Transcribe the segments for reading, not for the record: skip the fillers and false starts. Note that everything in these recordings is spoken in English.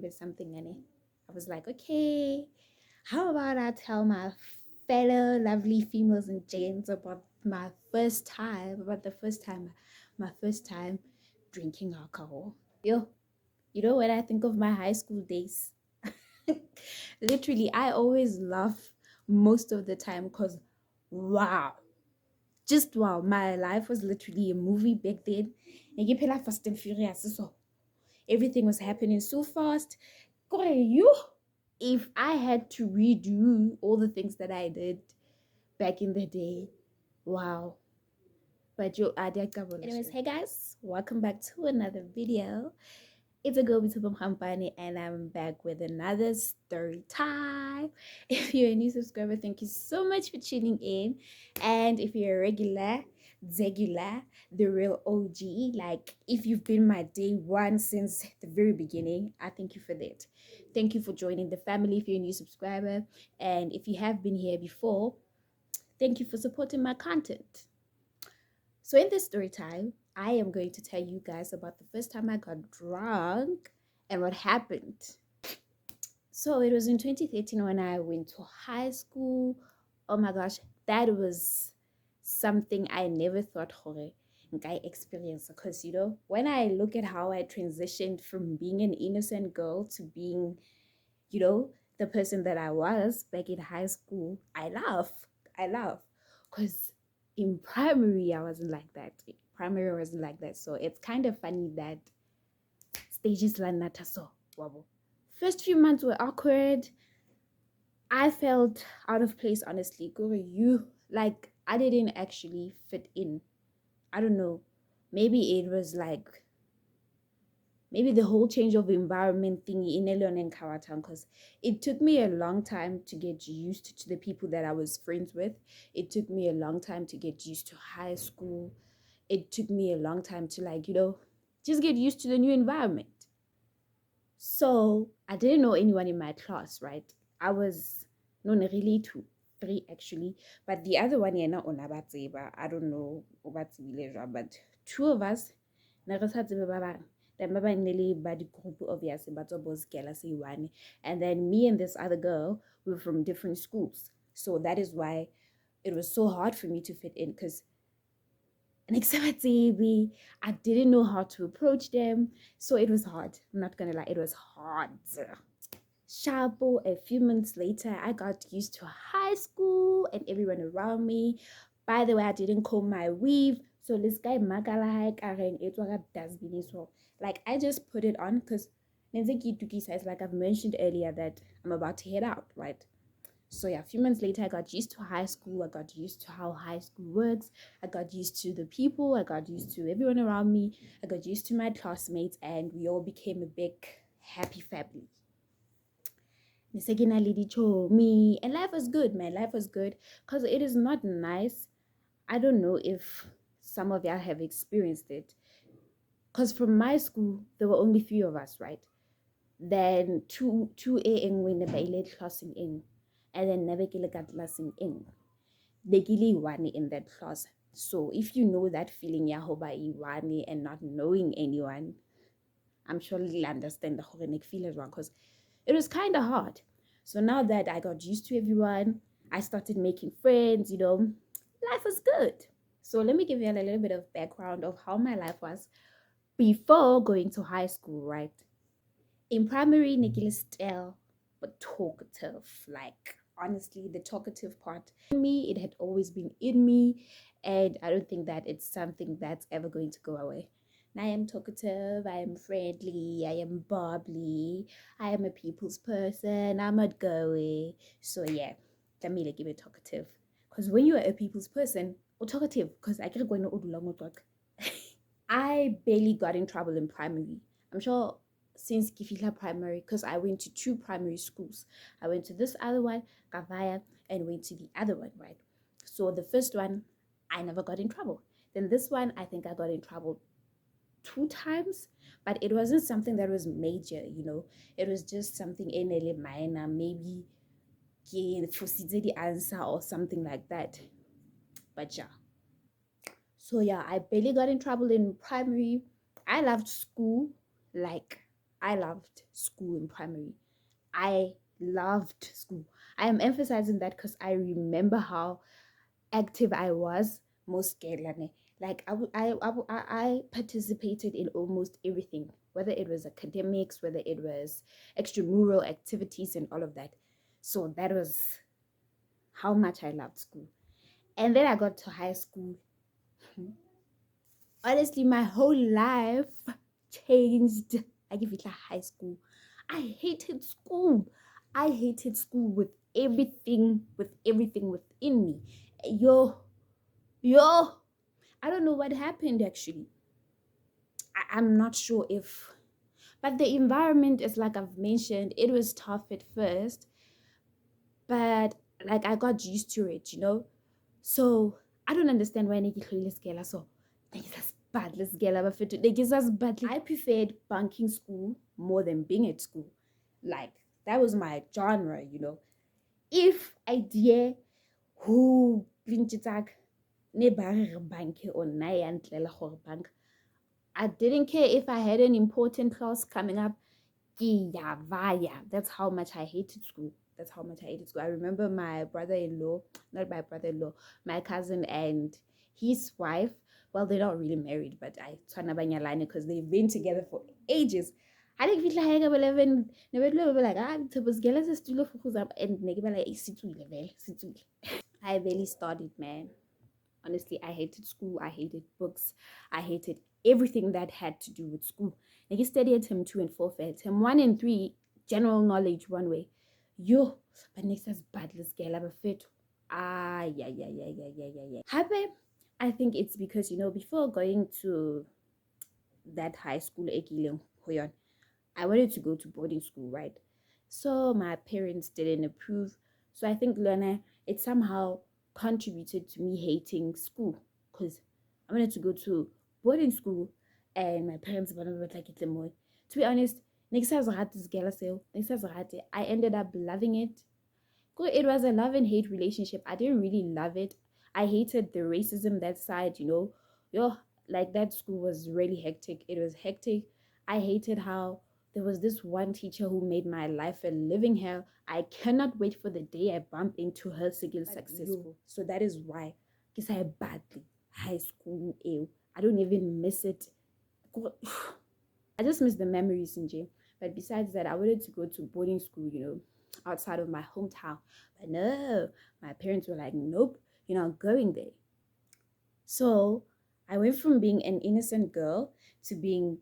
or something, and I was like, okay, how about I tell my fellow lovely females and gents about my first time drinking alcohol. Yo, you know when I think of my high school days, literally, I always laugh most of the time because wow, just wow, my life was literally a movie back then. And you pay like Fast and Furious, so everything was happening so fast. Kore, you, if I had to redo all the things that I did back in the day, wow. But yo, anyways, hey guys, welcome back to another video. It's a girl with company, and I'm back with another story time. If you're a new subscriber, thank you so much for tuning in. And if you're a regular, the real OG, like if you've been my day one since the very beginning, I thank you for that. Thank you for joining the family if you're a new subscriber. And if you have been here before, thank you for supporting my content. So in this story time, I am going to tell you guys about the first time I got drunk and what happened. So it was in 2013 when I went to high school. Oh my gosh, that was something I never thought I experienced, because when I look at how I transitioned from being an innocent girl to being, the person that I was back in high school, I laugh. I laugh because in primary I wasn't like that. Primary I wasn't like that. So it's kind of funny that stages like that. So wobble. First few months were awkward. I felt out of place, honestly. Go you, like I didn't actually fit in. I don't know. Maybe it was like maybe the whole change of environment thingy in Eleon and Kawatan, because it took me a long time to get used to the people that I was friends with. It took me a long time to get used to high school. It took me a long time to just get used to the new environment. So I didn't know anyone in my class, right? I was no really two, three actually, but the other one yena onabatseba. I don't know but two of us then baba nearly bad group obviously but both say one, and then me and this other girl, we were from different schools. So that is why it was so hard for me to fit in, because I didn't know how to approach them. So it was hard. I'm not gonna lie, it was hard. Sharpo, a few months later, I got used to high school and everyone around me. By the way, I didn't comb my weave. So this guy Magala like I just put it on because says, like I've mentioned earlier, that I'm about to head out, right? So yeah, a few months later, I got used to high school. I got used to how high school works. I got used to the people. I got used to everyone around me. I got used to my classmates, and we all became a big happy family. Me, and life was good, man. Life was good, because it is not nice. I don't know if some of y'all have experienced it, because from my school there were only few of us, right? Then two a when the classing in, and then never got classing in. They one in that class. So if you know that feeling, yahoba iwane, and not knowing anyone, I'm sure you'll understand the whole feeling wrong, because it was kind of hard. So now that I got used to everyone, I started making friends, life was good. So let me give you a little bit of background of how my life was before going to high school, right? In primary, Nikki still but talkative. Like honestly, the talkative part in me, it had always been in me, and I don't think that it's something that's ever going to go away. I am talkative, I am friendly, I am bubbly, I am a people's person, I'm outgoing. So yeah, let me give it talkative. Because when you are a people's person, or talkative, because I can't go in talk. I barely got in trouble in primary. I'm sure since Kifila primary, because I went to two primary schools. I went to this other one, Kavaya, and went to the other one, right? So the first one, I never got in trouble. Then this one, I think I got in trouble 2 times, but it wasn't something that was major, It was just something in a minor, maybe the answer or something like that. But yeah. So yeah, I barely got in trouble in primary. I loved school, like I loved school in primary. I loved school. I am emphasizing that because I remember how active I was. Most scared, like I participated in almost everything, whether it was academics, whether it was extramural activities, and all of that. So that was how much I loved school. And then I got to high school. Honestly, my whole life changed. I give it a high school. I hated school. I hated school with everything within me. Yo, I don't know what happened actually. I'm not sure if, but the environment is like I've mentioned, it was tough at first, but like I got used to it. So I don't understand why Nikki so bad. Let's get bad. I preferred bunking school more than being at school. Like that was my genre. If I dare who ne ba re banke or nna ya ntlela gore bank. I didn't care if I had an important class coming up. That's how much I hated school. That's how much I hated school. I remember my brother-in-law, not my brother-in-law, my cousin and his wife. Well, they're not really married, but I tryna banyalane because they've been together for ages. I think feel like I eleven. Never like to was girl as a and nigga like situile. I barely started, man. Honestly, I hated school. I hated books. I hated everything that had to do with school. Like, you study at term 2 and 4 fair. Term 1 and 3, general knowledge one way. Yo, but next is bad. Let's get a fit. Yeah. Happy? I think it's because, before going to that high school, I wanted to go to boarding school, right? So my parents didn't approve. So I think Lana, it somehow contributed to me hating school because I wanted to go to boarding school and my parents were not like it more. To be honest, next time I had this girl I ended up loving it. It was a love and hate relationship. I didn't really love it. I hated the racism that side. Yo, like that school was really hectic. It was hectic. I hated how there was this one teacher who made my life a living hell. I cannot wait for the day I bump into her skill successful. So that is why because I badly high school ew. I don't even miss it. I just miss the memories in jail. But besides that, I wanted to go to boarding school, outside of my hometown. But no, my parents were like, nope, you're not going there. So I went from being an innocent girl to being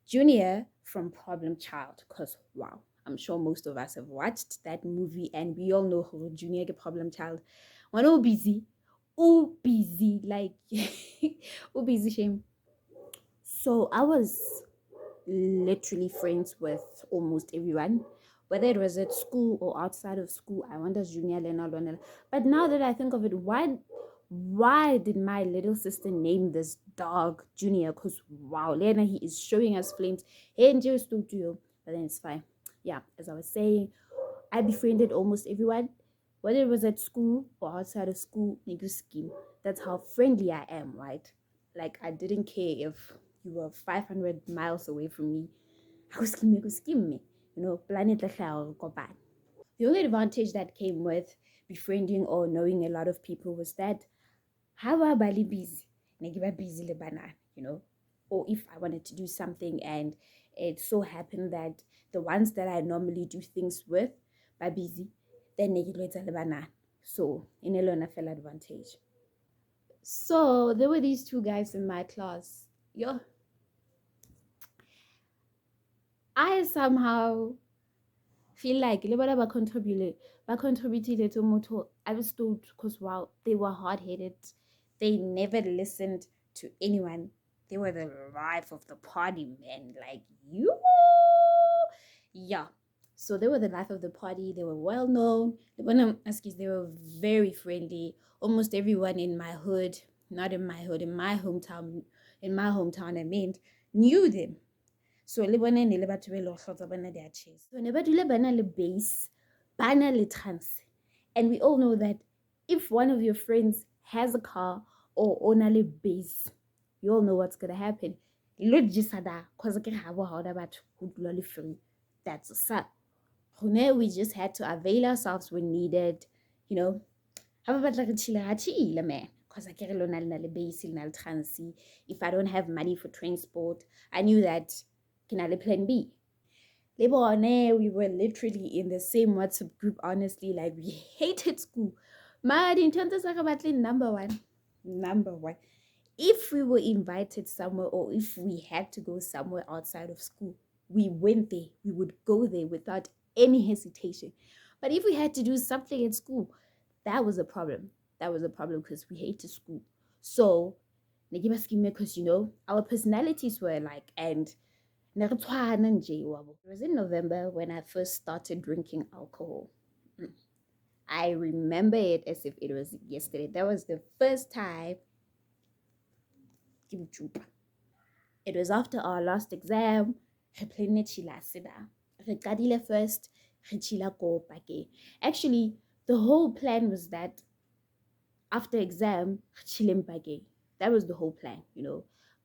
Junior from Problem Child. Because, wow, I'm sure most of us have watched that movie and we all know who Junior the Problem Child. One all busy, like, all busy shame. So I was literally friends with almost everyone, whether it was at school or outside of school. I went as Junior Lena. But now that I think of it, why did my little sister name this dog Junior? Because wow, Lena, he is showing us flames. Hey, studio, but then it's fine. Yeah, as I was saying, I befriended almost everyone, whether it was at school or outside of school. Nigga scheme. That's how friendly I am, right? Like I didn't care if you were 500 miles away from me. I was scheme me. Planet the only advantage that came with befriending or knowing a lot of people was that how are Bali busy? Negiba busy le banana. Or if I wanted to do something and it so happened that the ones that I normally do things with are busy, then negileta le banana. So in a learner fell advantage. So there were these two guys in my class. Yo, I somehow feel like ba contributed to moto. I was told because wow, they were hard-headed. They never listened to anyone. They were the life of the party, man. Like you, yeah. So they were the life of the party. They were well known. They were very friendly. Almost everyone in my hood, not in my hood, in my hometown, I mean, knew them. So le bone ne le batho ba ile go hlotsa bana their chase. So ne ba dule bana le base, bana le trans. And we all know that if one of your friends has a car or ona le base, you all know what's gonna happen. lo jisa da cause ke ga bo ha ona batho go dula le free. That's sa. We just had to avail ourselves when needed, you know. Ha ba batla re chile ha chile man. Cause I ke lo na le base le na le transi. If I don't have money for transport, I knew that ke na le plan B. We were literally in the same WhatsApp group, honestly. Like, we hated school. Mad in terms of number one. Number one. If we were invited somewhere or if we had to go somewhere outside of school, we went there. We would go there without any hesitation. But if we had to do something at school, that was a problem. That was a problem because we hated school. So, because our personalities were like, and it was in November when I first started drinking alcohol. I remember it as if it was yesterday. That was the first time. It was after our last exam. First. Actually, the whole plan was that after exam, that was the whole plan.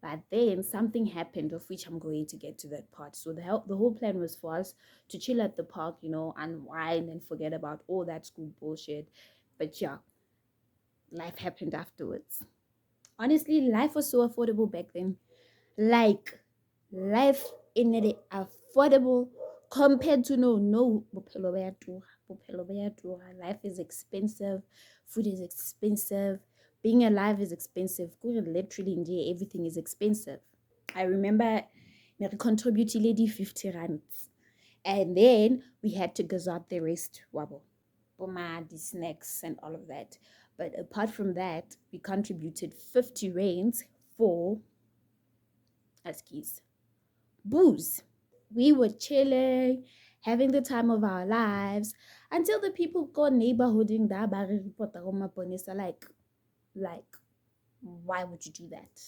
But then something happened of which I'm going to get to that part. So the whole plan was for us to chill at the park, unwind and forget about all that school bullshit. But yeah, life happened afterwards. Honestly, life was so affordable back then. Like, life in it affordable compared to no bophelo ba ya tura. Bophelo ba ya tura. Life is expensive, food is expensive, being alive is expensive. Literally everything is expensive. I remember we contributed 50 rands, and then we had to gazette the rest wabo. The snacks and all of that. But apart from that, we contributed 50 rands for booze. We were chilling, having the time of our lives until the people go neighborhooding da ba re report-a go maponesa, like why would you do that?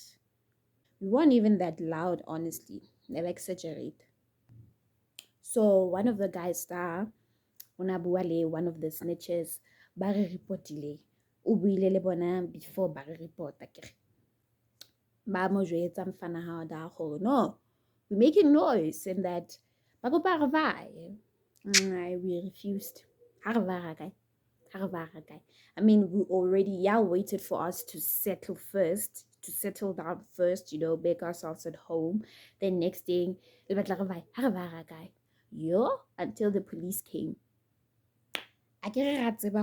We weren't even that loud, honestly. Never exaggerate. So one of the guys there, one of the snitches, ba re reportile. O buile le bona before ba re report-a kere. Ba mo jwetsa mfana hao da go no. We're making noise and that we refused. I mean, we already waited for us to settle down first, make ourselves at home. Then next thing, until the police came. Attention.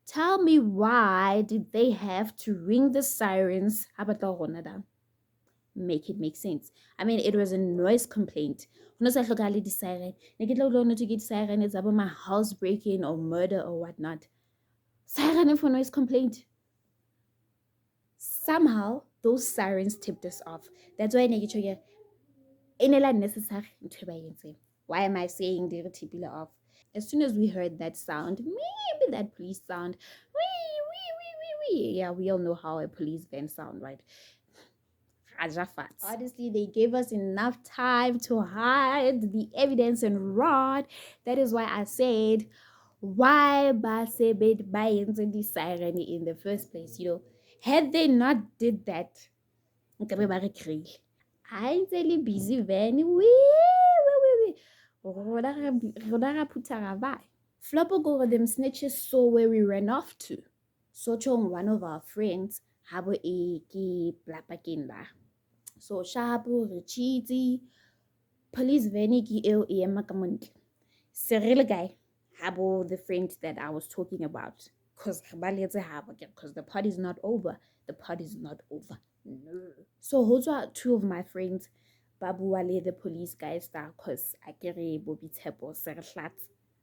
Tell me, why did they have to ring the sirens? Make it make sense. I mean, it was a noise complaint. Siren. To get siren is about my house breaking or murder or whatnot. Siren for noise complaint. Somehow those sirens tipped us off. That's why necessary. Why am I saying they tip off? As soon as we heard that sound, maybe that police sound, yeah, we all know how a police van sound, right? Honestly, they gave us enough time to hide the evidence and run. That is why I said, why Basebet buy the siren in the first place? Had they not did that, I really busy van. Flopper go them snitches saw where we ran off to. So chong one of our friends have a blapakinda. So shabu richiti police veniki ill makamunt. Cyril guy habo the friend that I was talking about. Because the party's not over. The party's not over. No. So those are two of my friends. Babu Wale, the police guys there, because I carry Bobby Tepo Serflat,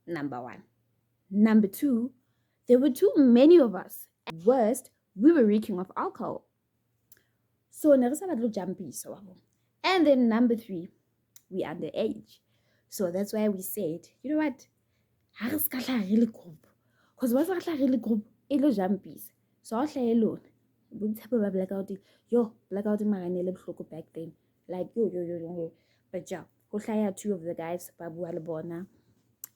number one. Number two, there were too many of us. At worst, we were reeking of alcohol. So and then number three, we underage. So that's why we said, you know what? Because what's a really group? Elo jumpies. So I'll say alone. Blackout. Yo, blackout in my back then. Like yo. But yeah, two of the guys, Babu Alabona,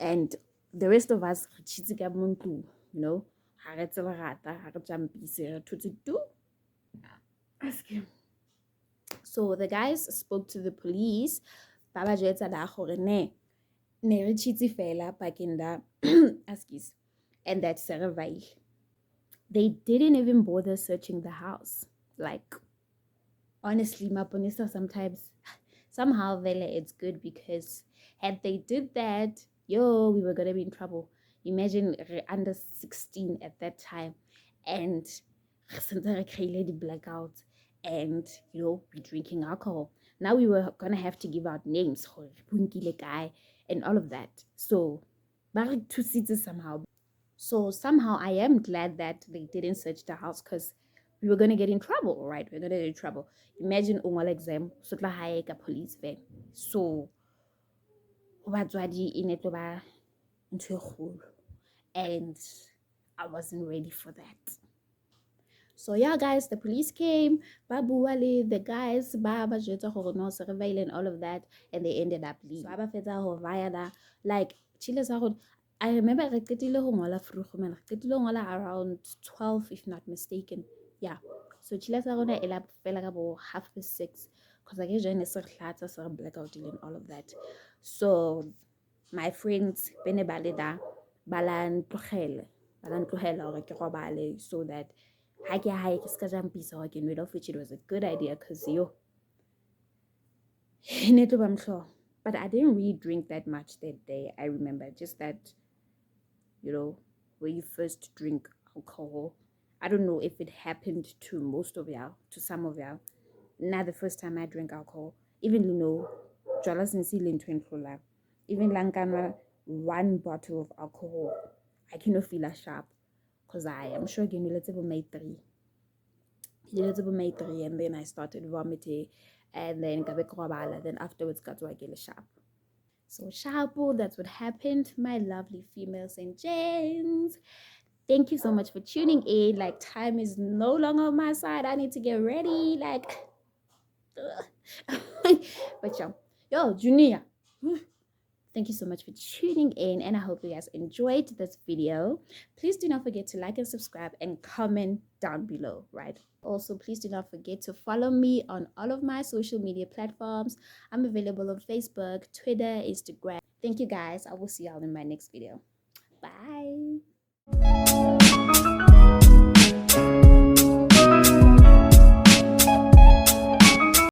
and the rest of us, you know, So the guys spoke to the police. Baba jwetsa da gore ne re tshitse fela pakeng da excuse and that survey. They didn't even bother searching the house. Like, honestly, Maponisa sometimes, somehow, Vele, it's good because had they did that, yo, we were going to be in trouble. Imagine under 16 at that time and blackout and, be drinking alcohol. Now we were going to have to give out names, guy, and all of that. So, two seats somehow. So somehow I am glad that they didn't search the house because we were going to get in trouble, right? We're going to get in trouble. Imagine ungal exam, so tla hae ka police van. So, batswadi e ne tlo ba ntho e kgolo. And I wasn't ready for that. So yeah, guys, the police came, babuale, the guys, baba jeta gore no surveil and all of that, and they ended up leaving. So aba fetsa ho vaya da, like chile sa go. I remember re qetile ho ngola vroeg man, re qetile ho ngola around 12 if not mistaken. Yeah. So chile sa gona ela fela ka bo 6:30 because I get join se hlatsa se blackout and all of that. So my friends bene baleda balan tlogele hore ke robale so that I can rid of which it was a good idea because but I didn't really drink that much that day. I remember just that, when you first drink alcohol. I don't know if it happened to most of y'all, to some of y'all. Not the first time I drank alcohol. Even jwala sinsile ntho e ntlolang. Even lankana one bottle of alcohol, I cannot feel a sharp because I am sure again let's have made 3. And then I started vomiting and then then afterwards got to get a sharp. So sharpo, that's what happened, my lovely females and gents. Thank you so much for tuning in. Like, time is no longer on my side. I need to get ready. Like, but yo, Junior. Thank you so much for tuning in, and I hope you guys enjoyed this video. Please do not forget to like and subscribe and comment down below, right? Also, please do not forget to follow me on all of my social media platforms. I'm available on Facebook, Twitter, Instagram. Thank you guys. I will see y'all in my next video. Bye.